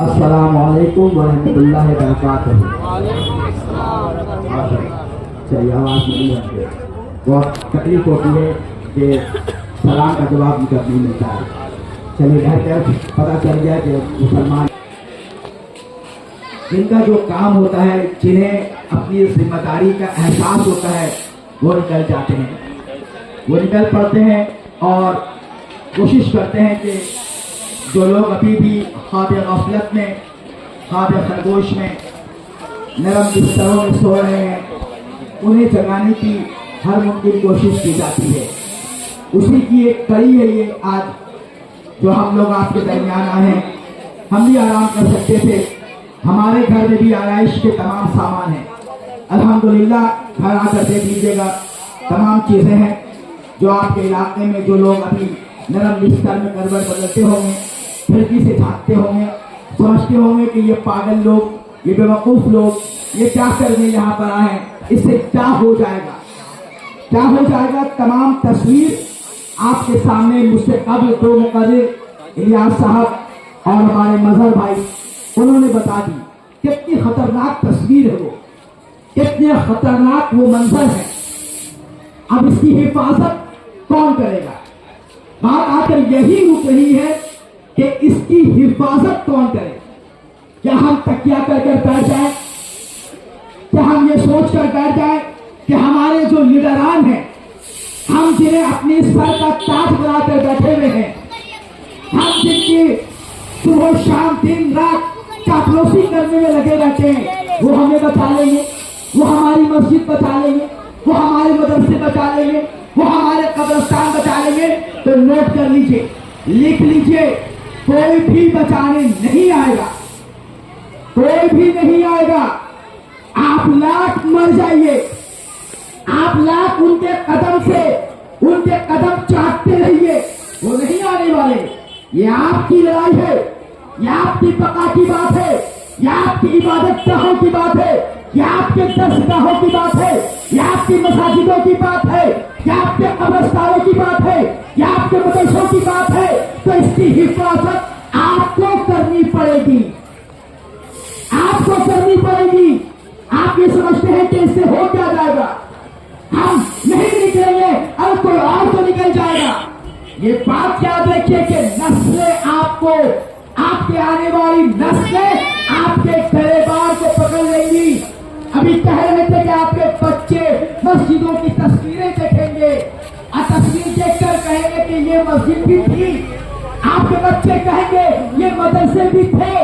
अस्सलामुअलैकुम वरहमतुल्लाहि वबरकातुहू। चलिए आवाज़ नहीं आती, बहुत तकलीफ होती है कि सलाम का जवाब नहीं मिलता है। चलिए घर पर पता चल गया कि मुसलमान जिनका जो काम होता है, जिन्हें अपनी जिम्मेदारी का एहसास होता है, वो निकल जाते हैं, वो निकल पड़ते हैं और कोशिश करते हैं कि जो लोग अभी भी ख्वाब गफलत में, ख्वाब खरगोश में, नरम बिस्तरों में सो रहे हैं, उन्हें जगाने की हर मुमकिन कोशिश की जाती है। उसी की एक कड़ी है ये आज जो हम लोग आपके दरमियान आए हैं। हम भी आराम कर सकते थे, हमारे घर में भी आराइश के तमाम सामान हैं, अल्हम्दुलिल्लाह। घर आकर देख लीजिएगा, तमाम चीज़ें हैं जो आपके इलाके में जो लोग अभी नरम बिस्तर में करवट बदलते होंगे, खिड़की से झाँकते होंगे, समझते होंगे कि ये पागल लोग, ये बेवकूफ़ लोग, ये क्या करने यहाँ पर आए हैं, इससे क्या हो जाएगा, क्या हो जाएगा। तमाम तस्वीर आपके सामने मुझसे कबल दो मुकर्रिर इलियास साहब और हमारे मजहर भाई, उन्होंने बता दी कितनी खतरनाक तस्वीर है वो, कितने खतरनाक वो मंजर है। अब इसकी हिफाजत कौन करेगा? बात आकर यही रुक रही है कि इसकी हिफाजत कौन करे। क्या हम तकिया करके बैठ जाए? क्या हम ये सोच कर बैठ जाए कि हमारे जो लीडरान हैं, हम जिन्हें अपनी सर का ताज बनाकर बैठे हुए हैं, हम जिनकी सुबह शाम दिन रात चापलूसी करने में लगे रहते हैं, वो हमें बचा लेंगे, वो हमारी मस्जिद बचा लेंगे, वो हमारे मदरसे बचा लेंगे, वो हमारे कब्रिस्तान बचा लेंगे। तो नोट कर लीजिए, लिख लीजिए, कोई भी बचाने नहीं आएगा, कोई भी नहीं आएगा। आप लाख मर जाइए, आप लाख उनके कदम से उनके कदम चाटते रहिए, वो नहीं आने वाले। ये आपकी लड़ाई है, ये आपकी बका की बात है, ये आपकी इबादत गाहों की बात है, ये आपके दरसगाहों की बात है, ये आपकी मसाजिदों की बात है, ये आपके कब्रिस्तानों की बात है, ये आपके मदरसों की बात है। तो इसकी हिफाजत आपको करनी पड़ेगी, आपको करनी पड़ेगी। आप ये समझते हैं कि इससे हो क्या जाएगा, हम नहीं निकलेंगे और कोई और तो निकल जाएगा। ये बात याद रखिए कि नस्लें आपको, आपके आने वाली नस्लें आपके गलेबार को पकड़ लेंगी। अभी कह रहे थे कि आपके बच्चे मस्जिदों की तस्वीरें देखेंगे और तस्वीर देखकर कहेंगे कि ये मस्जिद भी थी, आपके बच्चे कहेंगे ये मदरसे भी थे,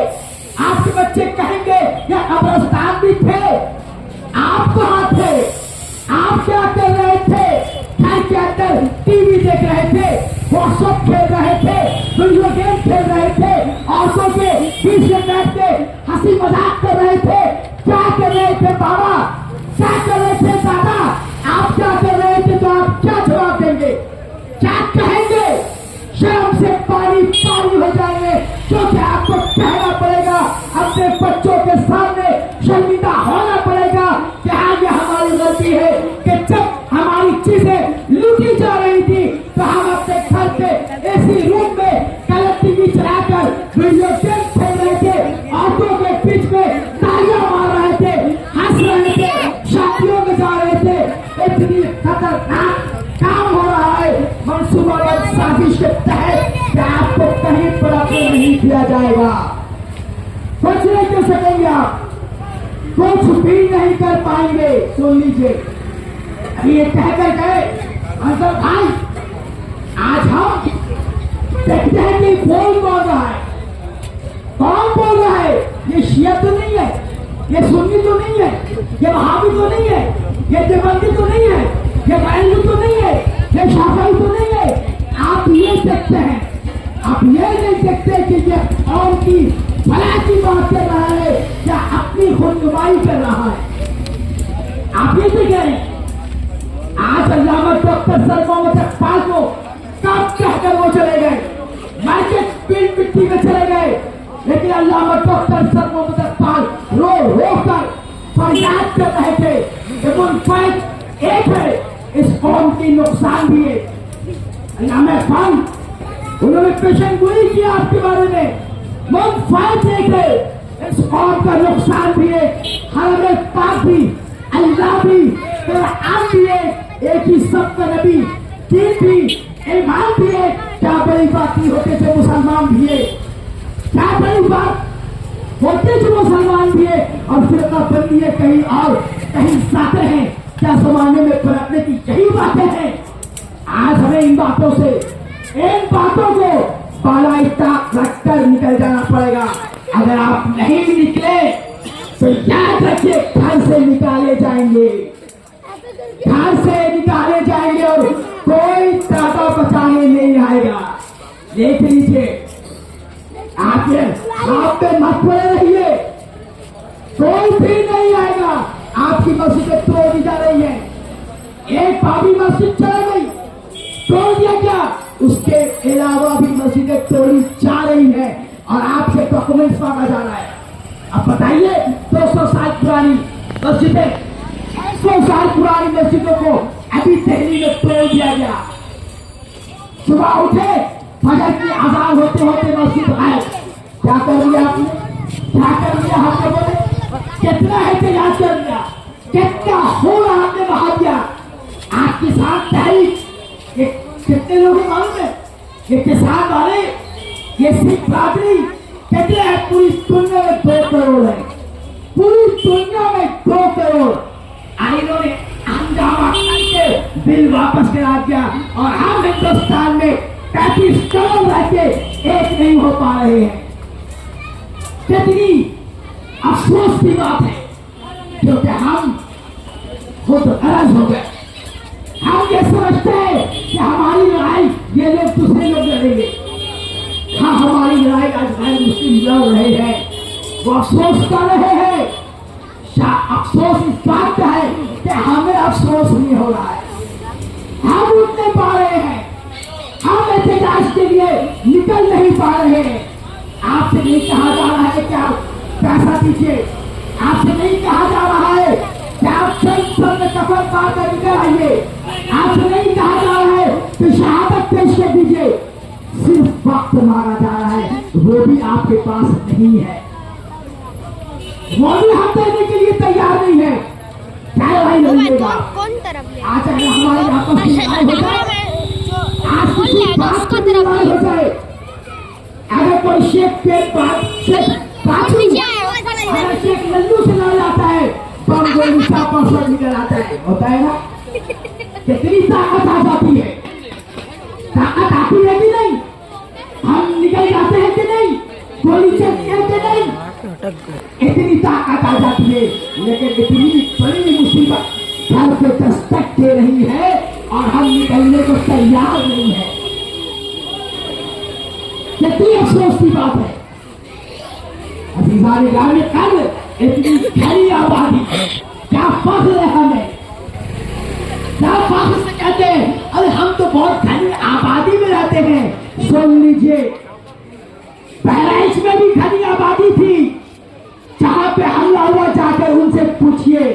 आपके बच्चे कहेंगे ये कब्रिस्तान भी थे। आप कहाँ थे? आप क्या कर रहे थे? घर के अंदर टीवी देख रहे थे, व्हाट्सएप खेल रहे थे, वीडियो गेम खेल रहे थे, औरतों के बीच में बैठ के हंसी मजाक कर रहे थे। क्या कर रहे थे बाबा? क्या कर रहे थे दादा? आप क्या कर रहे थे? तो आप क्या जवाब देंगे? क्या कहेंगे? शर्म से पानी पानी हो जाएंगे, क्योंकि आपको कहना पड़ेगा, अपने बच्चों के सामने शर्मिंदा होना पड़ेगा कि हाँ ये हमारी गलती है कि जब हमारी चीजें लूटी जा रही थी तो हम अपने घर के एसी रूम में कलर टीवी चलाकर वीडियो गेम खेल रहे थे, औरतों के बीच में तालियां मार रहे थे, हंस रहे थे, शादियों में जा रहे थे। इतनी खतरनाक काम हो रहा है मंसूबाबंद साजिश के तहत कि आपको कहीं पर अपने नहीं किया जाएगा। कुछ नहीं कर सकेंगे आप, कुछ भी नहीं कर पाएंगे। सुन लीजिए, अभी ये कहकर गए अंसर भाई, आज हम देखते हैं कि बोल कौन रहा है, कौन बोल रहा है। ये शिया तो नहीं है, ये सुन्नी तो नहीं है, ये वहाबी तो नहीं है, ये देवबंदी तो नहीं है, ये बैलू तो नहीं है, ये शाफी तो नहीं है। आप ये देखते हैं, आप ये नहीं देखते कि ये कौन की भला की बात कर रहा है या अपनी खुदनुमाई कर रहा है। आप ये देख रहे हैं, आज अल्लामा डॉक्टर सर मोहम्मद इकबाल को कब कहकर वो चले गए, मार्केट पीठ मिट्टी में चले गए, लेकिन अल्लामा डॉक्टर सर मोहम्मद इकबाल रो रो कर फरियाद कर रहे थे कि मुनफरद एक है, इस कौम की नुकसान भी है। अल्लामा इकबाल उन्होंने पेशन गोई किया आपके बारे में, मुनफरद एक है, सारी बात होते जो मुसलमान भी है और फिरका बंदी है कहीं और कहीं जाते हैं, क्या जमाने में पलटने की यही बातें हैं। आज हमें इन बातों को पाला इतना रखकर निकल जाना पड़ेगा। अगर आप नहीं निकले तो याद रखिए घर से निकाले जाएंगे, घर से निकाले जाएंगे और कोई दादा बचाने नहीं आएगा। देख लीजिए, आप पे मत पड़े रहिए, कोई भी नहीं आएगा। आपकी मस्जिद तोड़ दी जा रही है, एक भाभी मस्जिद चला गई, तोड़ दिया क्या, उसके अलावा भी मस्जिदें तोड़ी जा रही है और आपसे डॉक्यूमेंट्स मांगा जा रहा है। अब बताइए 200 साल पुरानी मस्जिदें, 100 साल पुरानी मस्जिदों को अभी दिल्ली में तोड़ दिया गया। सुबह उठे, फजर की अज़ान होते होते मस्जिद आए, क्या कर दिया आपने, क्या कर दिया हमने, बोले कितना एहतजाज कर दिया, कितना हो रहा हमने बहा दिया। आपके साथ तहरीक कितने लोग मालूम है, ये किसान वाले, ये सिख बरादरी कितने हैं, पूरी दुनिया में 2 करोड़ है, पूरी दुनिया में 2 करोड़। इन्होंने हंगामा करके बिल वापस करा दिया और हम हिंदुस्तान में 35 करोड़ रहते एक नहीं हो पा रहे हैं। कितनी अफसोस की बात है, क्योंकि हम खुद गरज हो गए। हम ये समझते हैं कि हमारी लड़ाई ये लोग दूसरे लोग लड़ेंगे। हाँ, हमारी लड़ाई आज गैर मुस्लिम लड़ रहे हैं, वो अफसोस कर रहे हैं। अफसोस इस बात का है कि हमें अफसोस नहीं हो रहा है, हम उठ नहीं पा रहे हैं, हम एहतजाज के लिए निकल नहीं पा रहे हैं। आपसे नहीं कहा जा रहा है कि आप पैसा दीजिए, आपसे नहीं कहा जा रहा है कि आप सर में कफन पार कर निकल आइए, आपसे नहीं कहा जा रहा है कि शहादत पेश कर दीजिए। सिर्फ वक्त मांगा जा रहा है, वो भी आपके पास नहीं है, वो भी हम देने के लिए तैयार नहीं है। क्या लड़ाई लड़िएगा? आज अगर हमारी आपस में लड़ाई हो जाए, आज किसी बात की लड़ाई हो जाए, अगर कोई शेख के बाद शेख लल्लू से लड़ जाता है, बम गोली पर निकल आता है, होता है ना, कितनी ताकत आ जाती है, ताकत आती है कि नहीं, हम निकल जाते हैं कि नहीं, गोली चलती है कि नहीं, इतनी ताकत आ जाती है। लेकिन इतनी बड़ी मुसीबत घर पे दस्तक दे रही है और हम निकलने को तैयार नहीं है। कितनी अफसोस की बात है। अभी हमारे गाँव में कल इतनी घनी आबादी, क्या फख्र है हमें, क्या फख्र से कहते हैं, अरे हम तो बहुत घनी आबादी में रहते हैं। सुन लीजिए, बहराइच में भी घनी आबादी थी, जहां पे हमला हुआ जाकर उनसे पूछिए।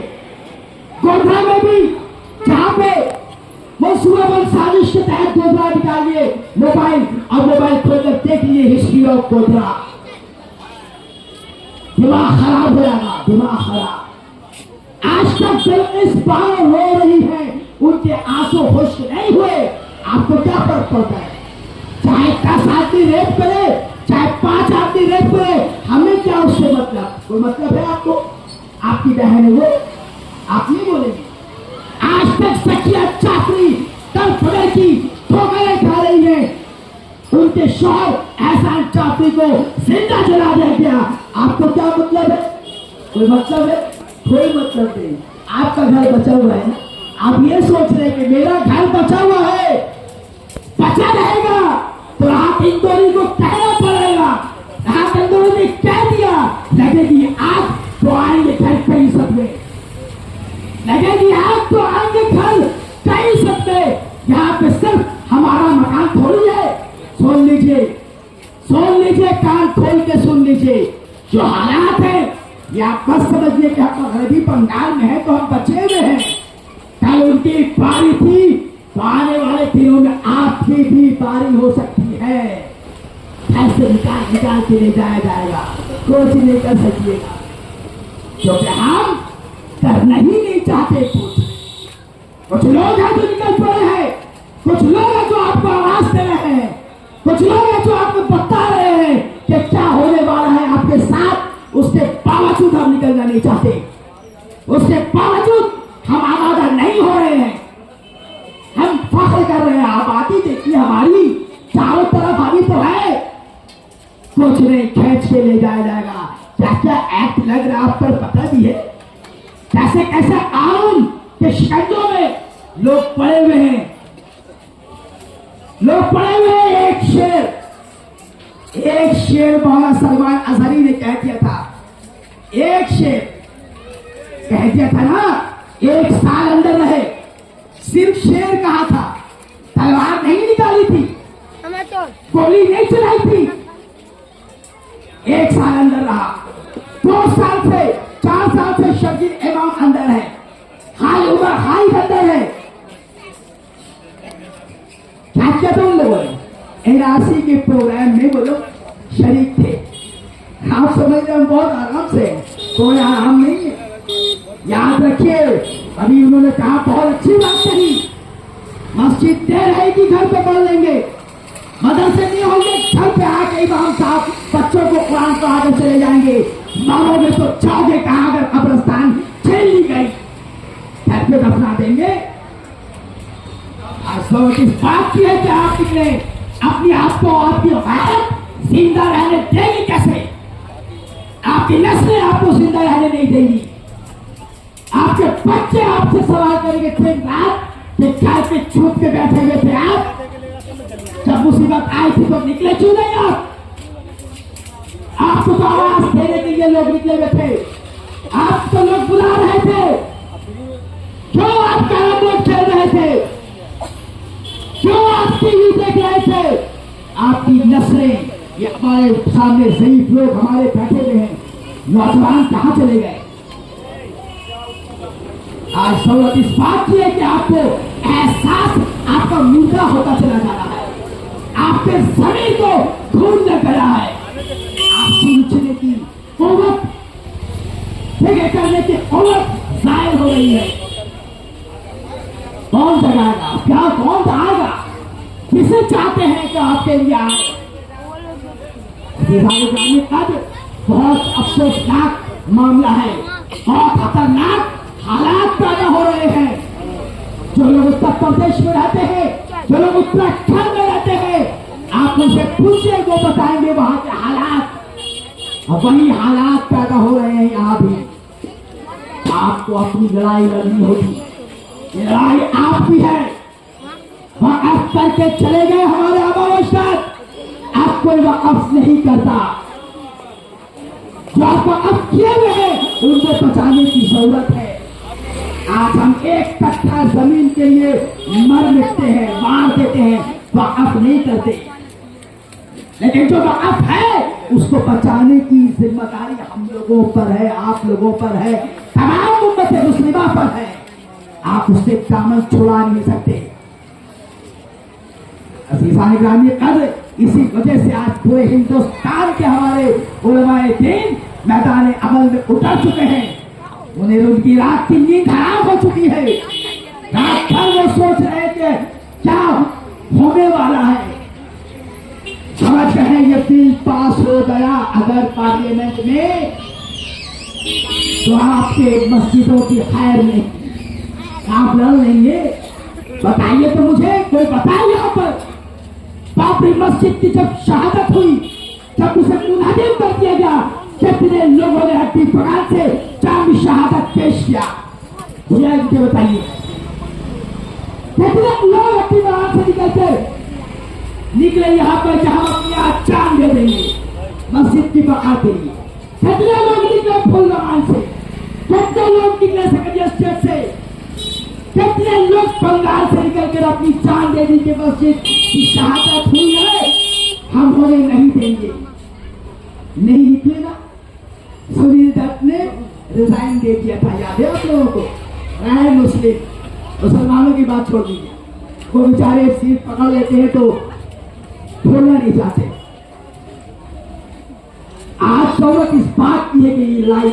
गोधरा में भी, जहां पे मनसूबाबंद साजिश के तहत गोधरा निकालिए मोबाइल, और मोबाइल खोलकर देख लिए हिस्ट्री ऑफ गोधरा, दिमाग खराब हो जाएगा, दिमाग खराब। आज तक जब इस बार हो रही है, उनके आंसू खुश्क नहीं हुए, आपको क्या फर्क पड़ता है, चाहे 10 आदमी रेप करे, चाहे 5 आदमी रेप करे, हमें क्या उससे मतलब, कोई मतलब है आपको, आपकी बहन है वो, आप नहीं बोलेंगे। आज तक सखिया चाकरी तड़फड़े की ठोकरें खा रही है, उनके शौहर एहसान चाकरी को जिंदा जला दिया गया, आपको क्या मतलब है, कोई मतलब है, कोई मतलब नहीं। आपका घर बचा हुआ है, आप ये सोच रहे कि मेरा घर बचा हुआ है, बचा रहेगा तो राहत इंदौरी को कहना पड़ेगा, राहत इंदौरी ने कह दिया, लगेगी आग तो आएंगे घर कहीं सकते, लगेगी आग तो आएंगे घर कहीं सकते। यहाँ पे सिर्फ हमारा मकान थोड़ी है। सुन लीजिए, सुन लीजिए, कान खोल के सुन लीजिए, जो हालात है या बस समझिए कि हम गरीबी बंगाल में है तो हम बचे हुए हैं। कल उनकी बारी थी तो आने वाले दिनों में आपकी भी बारी हो सकती है। ऐसे निकाल के ले जाया जाएगा, कुछ नहीं कर सकिएगा, क्योंकि हम करना ही नहीं चाहते। कुछ लोग हैं जो निकल पड़े हैं, कुछ लोग हैं जो आपको आवाज दे रहे हैं, कुछ लोग हैं जो आपको बता रहे हैं कि क्या होने वाला है। नहीं चाहते, उसके बावजूद हम आबादा नहीं हो रहे हैं। हम फख्र कर रहे हैं, आबादी देखिए हमारी चारों तरफ अभी तो है, कुछ नहीं खींच के ले जाया जाएगा। क्या क्या एक्ट लग रहा है आप पर पता भी है, कैसे कैसे कानून के शिकंजों में लोग पड़े हुए हैं, लोग पड़े हुए हैं। एक शेर मौलाना सलमान अजहरी ने कह दिया था, एक शेर कह दिया था ना, 1 साल अंदर रहे, सिर्फ शेर कहा था, तलवार नहीं निकाली थी, गोली नहीं चलाई थी। 1 साल अंदर रहा, 2 साल से 4 साल से शर्जील इमाम अंदर है, हाल उमर हाई अंदर है। क्या क्या तो उन लोगों ने एनआरसी के प्रोग्राम में वो लोग शरीक थे। आप समझ रहे हैं, बहुत आराम से, कोई आराम नहीं है। याद रखिए, अभी उन्होंने कहा बहुत अच्छी बात कही, मस्जिद दे रहेगी, घर पे पढ़ लेंगे, मदरसे नहीं होंगे, घर पे आके इमाम साहब बच्चों को कुरान पढ़ा कर चले जाएंगे। मरोगे तो जाओगे कहां, अगर कब्रिस्तान छेड़ ली गई घर पे दफना देंगे। इस बात की है कि आप निकले अपने आप को, आपकी गैरत जिंदा रहने देंगे कैसे? आपकी नस्लें आपको जिंदा रहने नहीं देंगी। आपके बच्चे आपसे सवाल करेंगे दिन रात कि घर पे छूट के बैठे हुए थे आप, जब मुसीबत आई थी तो निकले क्यों नहीं आप? आपको तो आवाज देने के लिए लोग निकले हुए थे, आपको लोग बुला रहे थे, क्यों आप कैरम बोर्ड खेल रहे थे, क्यों आप टीवी देख रहे थे? आपकी नस्लें, ये हमारे सामने ज़ईफ लोग हमारे बैठे हुए हैं, नौजवान कहां चले गए? आज जरूरत इस बात की है कि आपको एहसास आपका मुर्दा होता चला जा रहा है, आपके शरीर को खून लग गया है, आप सोचने की कुव्वत, फिक्र करने की कुव्वत जाहिर हो रही है। कौन जगाएगा? क्या कौन आएगा? किसे चाहते हैं कि आपके लिए आए? बहुत अफसोसनाक मामला है, बहुत खतरनाक हालात पैदा हो रहे हैं। जो लोग उत्तर प्रदेश में रहते हैं, जो लोग उत्तराखंड में रहते हैं, आप उनसे पूछिए, वो बताएंगे वहां के हालात, और वही हालात पैदा हो रहे हैं यहाँ भी। आपको अपनी लड़ाई लड़नी होगी, लड़ाई आपकी है। वक़्फ़ करके चले गए हमारे आबा व अजदाद, अब कोई वक़्फ़ नहीं करता। जो आप वक़्फ़ किए हुए हैं उनको बचाने की जरूरत है। आज हम 1 कट्ठा जमीन के लिए मर मिटते हैं, मार देते हैं, वक़्फ़ नहीं करते, लेकिन जो वक़्फ़ है उसको बचाने की जिम्मेदारी हम लोगों पर है, आप लोगों पर है, तमाम उम्मत मुस्लिमा पर है। आप उससे दामन छुड़ा नहीं सकते। अज़ीज़ान ग्रामी कद्र, इसी वजह से आज पूरे हिंदुस्तान के हमारे उलमाए दीन मैदान अमल में उतर चुके हैं। उन्हें उनकी रात की नींद हराम हो चुकी है। रात भर वो सोच रहे थे क्या होने वाला है। समझ रहे हैं ये बिल पास हो गया अगर पार्लियामेंट में, तो आपके मस्जिदों की खैर नहीं, आप लड़ लेंगे? बताइए तो मुझे, कोई बताए यहाँ पर? बाबरी मस्जिद की जब शहादत हुई, जब उसे मुनादिम कर दिया गया, कितने लोगों ने हड्डी पगार से जामी शहादत पेश किया? मुझे बताइए, कितने लोग हड्डी पगार से निकले यहाँ पर जहां अपनी आज जान दे देंगे मस्जिद की बका के लिए? कितने लोग निकले फुलवान से, कितने लोग निकले सेक्रेटरी स्टेट से, कितने लोग बंगाल से निकल कर अपनी जान दे दी कि मस्जिद की शहादत हुई है, हम होने नहीं देंगे। नहीं निकले ना। सुनील दत्त ने रिजाइन दे दिया था, याद है आप लोगों को? राय मुसलमानों की बात छोड़ दीजिए, वो बेचारे सीट पकड़ लेते हैं तो छोड़ना नहीं चाहते। आज जरूरत इस बात की है कि ये लड़ाई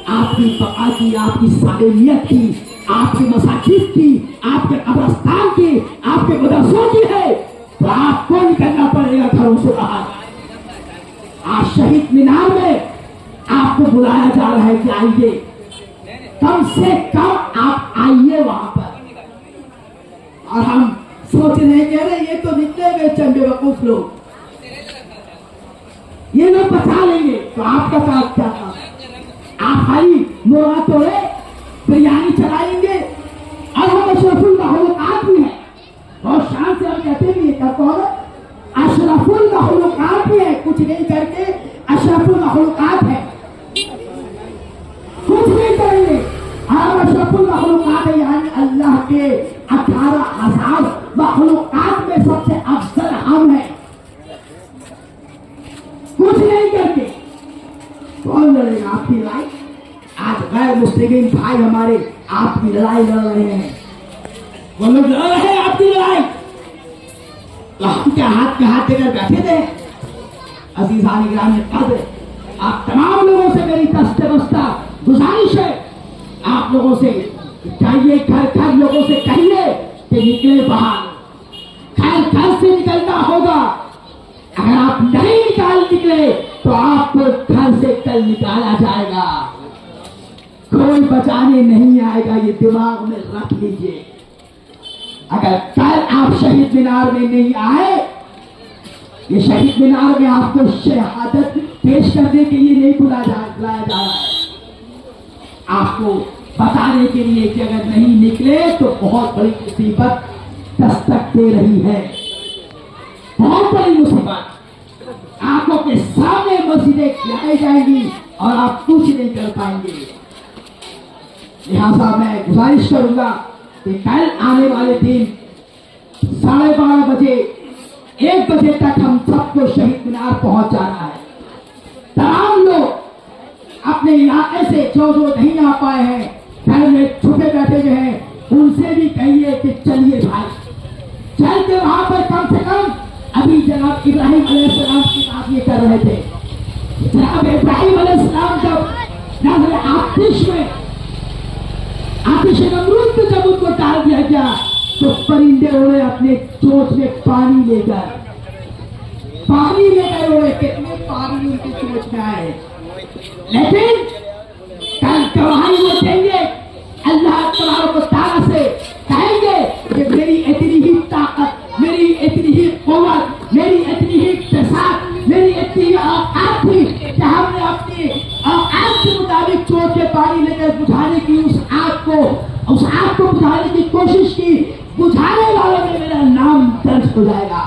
आपकी बका की, आपकी सालिमियत की, आपके मसाजिद की, आपके कब्रिस्तान की, आपके मदरसों की है, तो आपको निकलना पड़ेगा घरों से बाहर। आज शहीद मीनार में आप आपको बुलाया जा रहा है कि आइए, कम से कम आप आइए वहां पर। और हम सोच रहे हैं कि अरे ये तो निकले गए चंद बेवकूफ लोग, ये लोग बचा लेंगे। तो आपका काम क्या था? आप खाली मुर्गा तोड़े, बिरयानी चलाएंगे। और हम अशरफुल मखलूकात भी है, बहुत शान से हम कहते भी है, कौन अशरफुल मखलूकात भी है, कुछ नहीं करके अशरफुल मखलूकात है, कुछ नहीं करेंगे। हम अशरफुल मखलूकात है, यानी अल्लाह के 18,000 मखलूकात में सबसे अफजल हम हैं। कुछ नहीं करके कौन लड़ेगा आपकी लड़ाई? आज गैर मुस्लिम भाई हमारे आपकी लड़ाई लड़ रहे हैं, वो लोग लड़ रहे हैं आपकी लड़ाई, तो हम क्या हाथ में हाथ देकर बैठे थे? अजीज़ान इकराम कद्र, आप तमाम लोगों से मेरी दस्ते बस्ता गुजारिश है, आप लोगों से चाहिए, घर घर लोगों से कहिए कि निकले बाहर, घर से निकलना होगा। अगर आप नहीं निकले तो आपको घर से कल निकाला जाएगा, कोई बचाने नहीं आएगा, ये दिमाग में रख लीजिए। अगर कल आप शहीद मीनार में नहीं आए, ये शहीद मीनार में आपको शहादत पेश करने के लिए नहीं बुलाया जा रहा है, आपको बताने के लिए कि अगर नहीं निकले तो बहुत बड़ी मुसीबत दस्तक दे रही है, बहुत बड़ी मुसीबत। आंखों के सामने मस्जिदें गिराई जाएंगी और आप कुछ नहीं कर पाएंगे। लिहाजा मैं गुजारिश करूंगा कि कल आने वाले दिन 12:30 बजे 1 बजे तक हम सबको शहीद मीनार पहुंच जाना है। तमाम लोग अपने इलाके से जो नहीं आ पाए हैं, घर में छुपे बैठे हुए हैं, उनसे भी कहिए कि चलिए भाई, चल के वहां पर कम से कम अभी जनाब इब्राहिम अलैहिस्सलाम की बात ये कर रहे थे। जनाब इब्राहिम अलैहिस्सलाम जब नजर आतिश में आतिश नमरूद में जब उनको डाल दिया गया तो परिंदे उड़े अपने चोंच में पानी लेकर उड़े, कितने पानी उनके चोंच में आए। लेकिन कल गवाही वो देंगे, अल्लाह तबारक व तआला से कहेंगे कि मेरी इतनी ही ताकत, मेरी इतनी ही क़ुव्वत, मेरी इतनी ही इक़्तिसाद, मेरी इतनी औक़ात थी कि हमने अपनी औक़ात के मुताबिक चोट के पानी लेकर बुझाने की उस आग को बुझाने की कोशिश की। बुझाने वालों में मेरा नाम दर्ज हो जाएगा,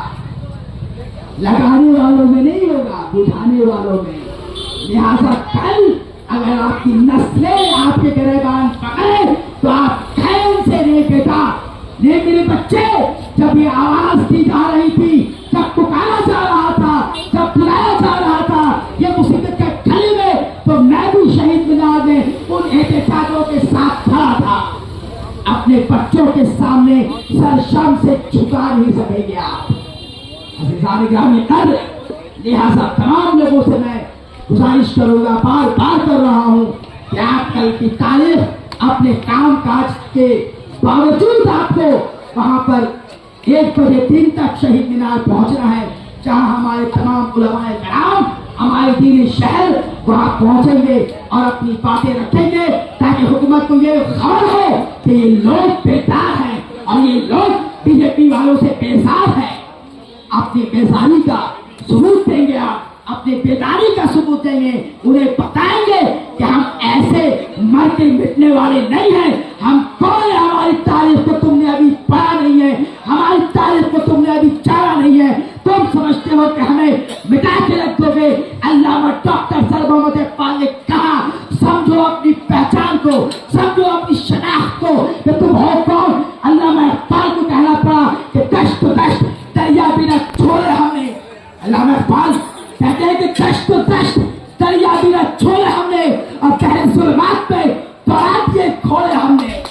लगाने वालों में नहीं होगा, बुझाने वालों में। लिहाजा कल अगर आपकी नस्लें आपके गिरबान पकड़े तो आप खैर से नहीं बेटा, ये मेरे बच्चे, जब ये आवाज दी जा रही थी, जब पुकारा जा रहा था, जब बुलाया जा रहा था ये मुसीबत के खड़े में, तो मैं भी शहीद मीनार में उन एहतजाजों के साथ खड़ा था। अपने बच्चों के सामने सर शर्म से झुका नहीं सकेंगे आप। लिहाजा तमाम लोगों से मैं गुजारिश करूंगा, बार बार कर रहा हूं कि आप कल की तारीख अपने काम काज के बावजूद आपको वहां पर 1 बजे दिन तक शहीद मीनार पहुंचना है, जहां हमारे तमाम उलमाए कराम, हमारे दीनी शहर वहां पहुंचेंगे और अपनी बातें रखेंगे, ताकि हुकूमत को ये खबर हो कि ये लोग बेदार हैं और ये लोग बीजेपी वालों से बेजार हैं। अपनी बेजारी का सबूत देंगे, आप अपने बेदारी का सबूत देंगे, उन्हें बताएंगे कि हम ऐसे मरते मिटने वाले नहीं हैं, हम कौन है, हमारी तारीख को तुमने अभी पढ़ा नहीं है, हमारी तारीख को तुमने अभी जाना नहीं है, तुम समझते हो कि हमें मिटा के रख दोगे। अल्लामा डॉक्टर सर मोहम्मद इकबाल ने कहा, समझो अपनी पहचान को, समझो अपनी शनाख्त को कि तुम हो कौन। अल्लामा इकबाल को कहना पड़ा कि दश्त दरिया बिना छोड़े हमने, अल्लामा इकबाल कहते हैं कि दश्त दरिया बिना छोड़े हमने, और कहते जुल्मात पे तौरात ये खोले हमने।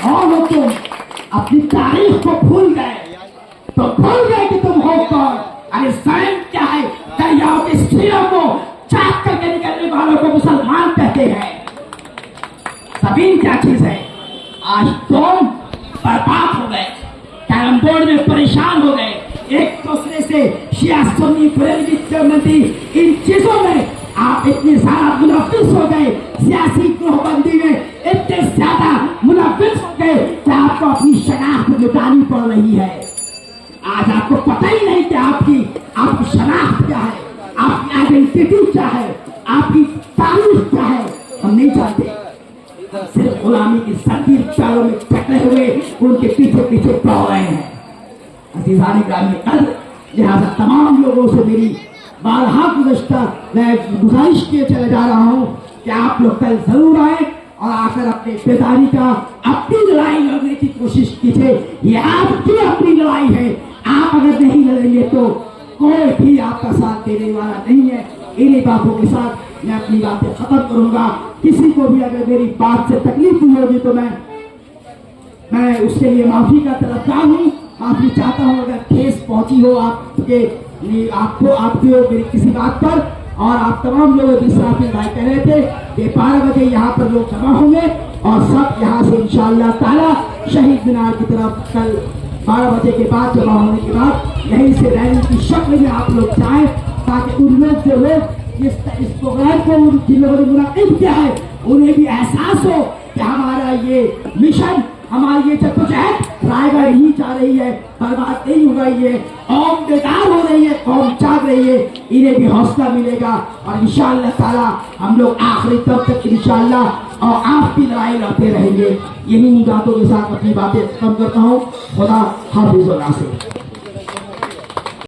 और वो तुम अपनी तारीख को भूल गए, तो भूल गए कि तुम हो कौन। अरे स्वयं क्या है, दरियाओं की सीरों को चाक करके निकलने वालों को मुसलमान कहते हैं। सभी क्या चीज है, आज तुम बर्बाद हो गए, कैरम बोर्ड में परेशान हो गए, एक दूसरे से शिया सुन्नी बरेलवी देवबंदी इन चीजों में आप आप इतने ज्यादा मुलव्विस हो गए सियासी ग्रोहबंदी में, इतने ज्यादा मुलव्विस हो गए कि आपको अपनी शनाख्त मिटानी पड़ रही है। आज आपको पता ही नहीं कि आपकी शनाख्त क्या है, आपकी आइडेंटिटी क्या है, आपकी तारीख क्या है, हम नहीं जानते। हम सिर्फ गुलामी की सर्दी पैरों में पकड़े हुए उनके पीछे पीछे दौड़ रहे हैं। अजीज़ान ग्रामी कद्र, लिहाजा तमाम लोगों से मेरी बारहा गुज़श्ता मैं गुजारिश किए चले जा रहा हूँ कि आप लोग कल जरूर आए और आकर अपने बेदारी का अपनी लड़ाई लड़ने की कोशिश कीजिए। ये आपकी अपनी लड़ाई है, आप अगर नहीं लड़ेंगे तो कोई भी आपका साथ देने वाला नहीं है। इन्हीं बातों के साथ मैं अपनी बातें खत्म करूंगा। किसी को भी अगर मेरी बात से तकलीफ हुई होगी तो मैं उसके लिए माफी का तलबगार हूँ, माफी चाहता हूँ अगर ठेस पहुंची हो आपको मेरी किसी बात पर। और आप तमाम लोग जिस तरह भाई कह रहे थे कि 12 बजे यहाँ पर लोग जमा होंगे और सब यहाँ से इंशाअल्लाह ताला शहीद मीनार की तरफ कल 12 बजे के बाद जमा होने के बाद यहीं से रैली की शक्ल में आप लोग जाएं, ताकि उन लोग जो लोग इस प्रोग्राम को जिन लोगों ने मुनाकिब किया है उन्हें भी एहसास हो कि हमारा ये मिशन, हमारी ये जद्दोजहद रायगढ़ ही जा रही है, बर्बाद नहीं हो रही है, कौम बेदार हो रही है, कौम जाग रही है। इन्हें भी हौसला मिलेगा और इंशाअल्लाह ताला हम लोग आखिरी तब तक इंशाअल्लाह और आपकी लड़ाई लड़ते रहेंगे। यही बातों के साथ अपनी बातें खत्म करता हूँ। खुदा हाफिज़ व नासिर।